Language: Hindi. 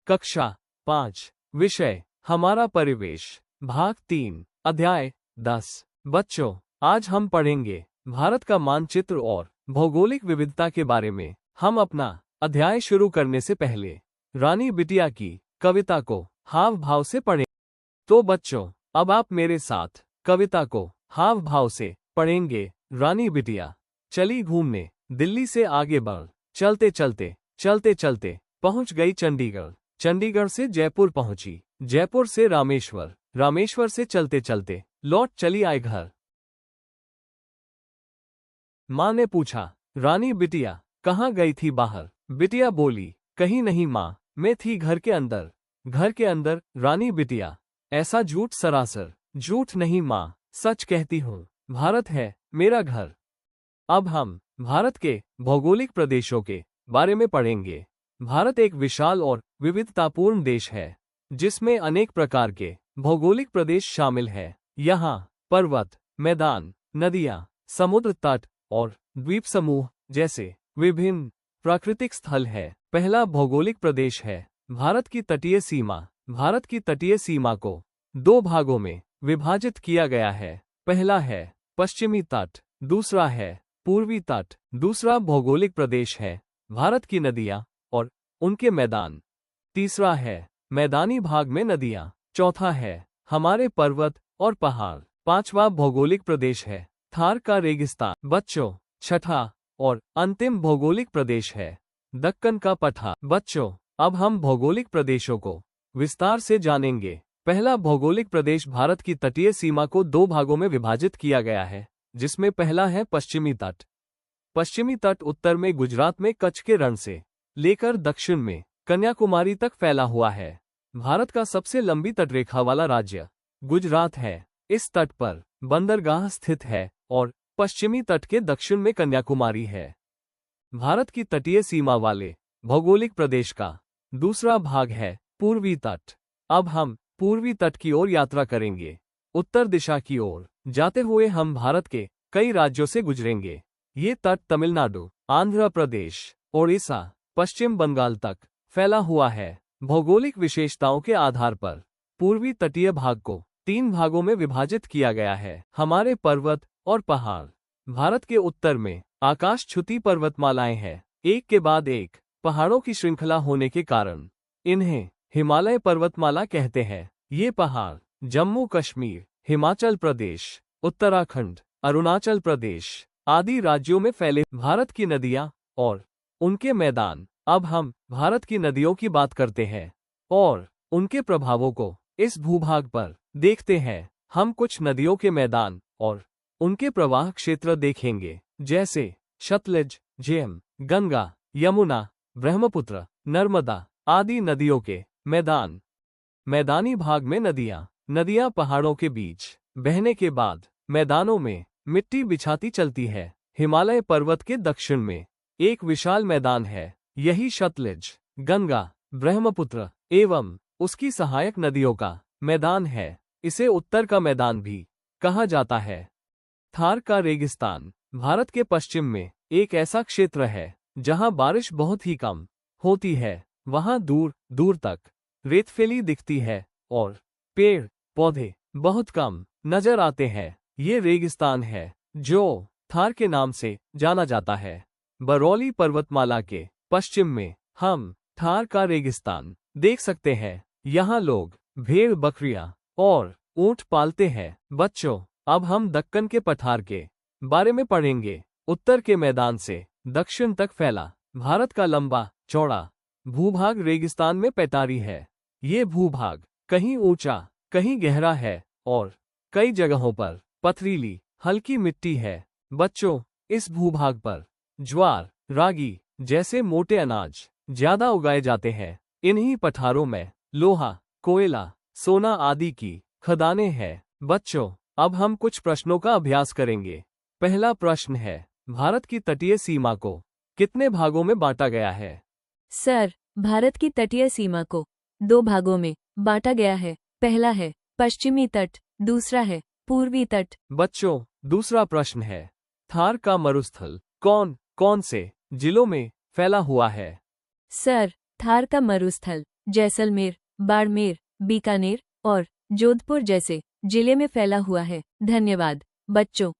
कक्षा 5 विषय हमारा परिवेश भाग 3 अध्याय 10। बच्चों, आज हम पढ़ेंगे भारत का मानचित्र और भौगोलिक विविधता के बारे में। हम अपना अध्याय शुरू करने से पहले रानी बिटिया की कविता को हाव भाव से पढ़ें। तो बच्चों, अब आप मेरे साथ कविता को हाव भाव से पढ़ेंगे। रानी बिटिया चली घूमने, दिल्ली से आगे बढ़, चलते चलते पहुंच गई चंडीगढ़, चंडीगढ़ से जयपुर पहुंची, जयपुर से रामेश्वर, रामेश्वर से चलते चलते लौट चली आई घर। माँ ने पूछा, रानी बिटिया कहाँ गई थी बाहर? बिटिया बोली, कहीं नहीं माँ, मैं थी घर के अंदर। घर के अंदर? रानी बिटिया, ऐसा झूठ सरासर झूठ नहीं माँ, सच कहती हूँ, भारत है मेरा घर। अब हम भारत के भौगोलिक प्रदेशों के बारे में पढ़ेंगे। भारत एक विशाल और विविधतापूर्ण देश है, जिसमें अनेक प्रकार के भौगोलिक प्रदेश शामिल है। यहाँ पर्वत, मैदान, नदियाँ, समुद्र तट और द्वीप समूह जैसे विभिन्न प्राकृतिक स्थल है। पहला भौगोलिक प्रदेश है भारत की तटीय सीमा। भारत की तटीय सीमा को दो भागों में विभाजित किया गया है। पहला है पश्चिमी तट, दूसरा है पूर्वी तट। दूसरा भौगोलिक प्रदेश है भारत की नदियाँ और उनके मैदान। तीसरा है मैदानी भाग में नदियाँ। चौथा है हमारे पर्वत और पहाड़। पांचवा भौगोलिक प्रदेश है थार का रेगिस्तान। बच्चों, छठा और अंतिम भौगोलिक प्रदेश है दक्कन का पठार। बच्चों, अब हम भौगोलिक प्रदेशों को विस्तार से जानेंगे। पहला भौगोलिक प्रदेश भारत की तटीय सीमा को दो भागों में विभाजित किया गया है, जिसमें पहला है पश्चिमी तट। पश्चिमी तट उत्तर में गुजरात में कच्छ के रण से लेकर दक्षिण में कन्याकुमारी तक फैला हुआ है। भारत का सबसे लंबी तटरेखा वाला राज्य गुजरात है। इस तट पर बंदरगाह स्थित है और पश्चिमी तट के दक्षिण में कन्याकुमारी है। भारत की तटीय सीमा वाले भौगोलिक प्रदेश का दूसरा भाग है पूर्वी तट। अब हम पूर्वी तट की ओर यात्रा करेंगे। उत्तर दिशा की ओर जाते हुए हम भारत के कई राज्यों से गुजरेंगे। ये तट तमिलनाडु, आंध्र प्रदेश, ओडिशा, पश्चिम बंगाल तक फैला हुआ है। भौगोलिक विशेषताओं के आधार पर पूर्वी तटीय भाग को तीन भागों में विभाजित किया गया है। हमारे पर्वत और पहाड़। भारत के उत्तर में आकाशछुती पर्वतमालाएं हैं, एक के बाद एक पहाड़ों की श्रृंखला होने के कारण इन्हें हिमालय पर्वतमाला कहते हैं। ये पहाड़ जम्मू कश्मीर, हिमाचल प्रदेश, उत्तराखंड, अरुणाचल प्रदेश आदि राज्यों में फैले। भारत की नदियाँ और उनके मैदान। अब हम भारत की नदियों की बात करते हैं और उनके प्रभावों को इस भूभाग पर देखते हैं। हम कुछ नदियों के मैदान और उनके प्रवाह क्षेत्र देखेंगे, जैसे सतलज, झेलम, गंगा, यमुना, ब्रह्मपुत्र, नर्मदा आदि नदियों के मैदान। मैदानी भाग में नदियाँ। नदियाँ पहाड़ों के बीच बहने के बाद मैदानों में मिट्टी बिछाती चलती है। हिमालय पर्वत के दक्षिण में एक विशाल मैदान है, यही सतलज, गंगा, ब्रह्मपुत्र एवं उसकी सहायक नदियों का मैदान है। इसे उत्तर का मैदान भी कहा जाता है। थार का रेगिस्तान भारत के पश्चिम में एक ऐसा क्षेत्र है जहां बारिश बहुत ही कम होती है। वहां दूर दूर तक रेतफेली दिखती है और पेड़ पौधे बहुत कम नजर आते हैं। ये रेगिस्तान है जो थार के नाम से जाना जाता है। बरौली पर्वतमाला के पश्चिम में हम थार का रेगिस्तान देख सकते हैं। यहाँ लोग भेड़, बकरियां और ऊंट पालते हैं। बच्चों, अब हम दक्कन के पठार के बारे में पढ़ेंगे। उत्तर के मैदान से दक्षिण तक फैला भारत का लंबा चौड़ा भूभाग रेगिस्तान में पैटारी है। ये भूभाग कहीं ऊंचा, कहीं गहरा है और कई जगहों पर पथरीली हल्की मिट्टी है। बच्चों, इस भूभाग पर ज्वार, रागी जैसे मोटे अनाज ज्यादा उगाए जाते हैं। इन्हीं पठारों में लोहा, कोयला, सोना आदि की खदानें हैं। बच्चों, अब हम कुछ प्रश्नों का अभ्यास करेंगे। पहला प्रश्न है, भारत की तटीय सीमा को कितने भागों में बांटा गया है? सर, भारत की तटीय सीमा को दो भागों में बांटा गया है। पहला है पश्चिमी तट, दूसरा है पूर्वी तट। बच्चों, दूसरा प्रश्न है, थार का मरुस्थल कौन कौन से जिलों में फैला हुआ है? सर, थार का मरुस्थल जैसलमेर, बाड़मेर, बीकानेर और जोधपुर जैसे जिले में फैला हुआ है। धन्यवाद बच्चों।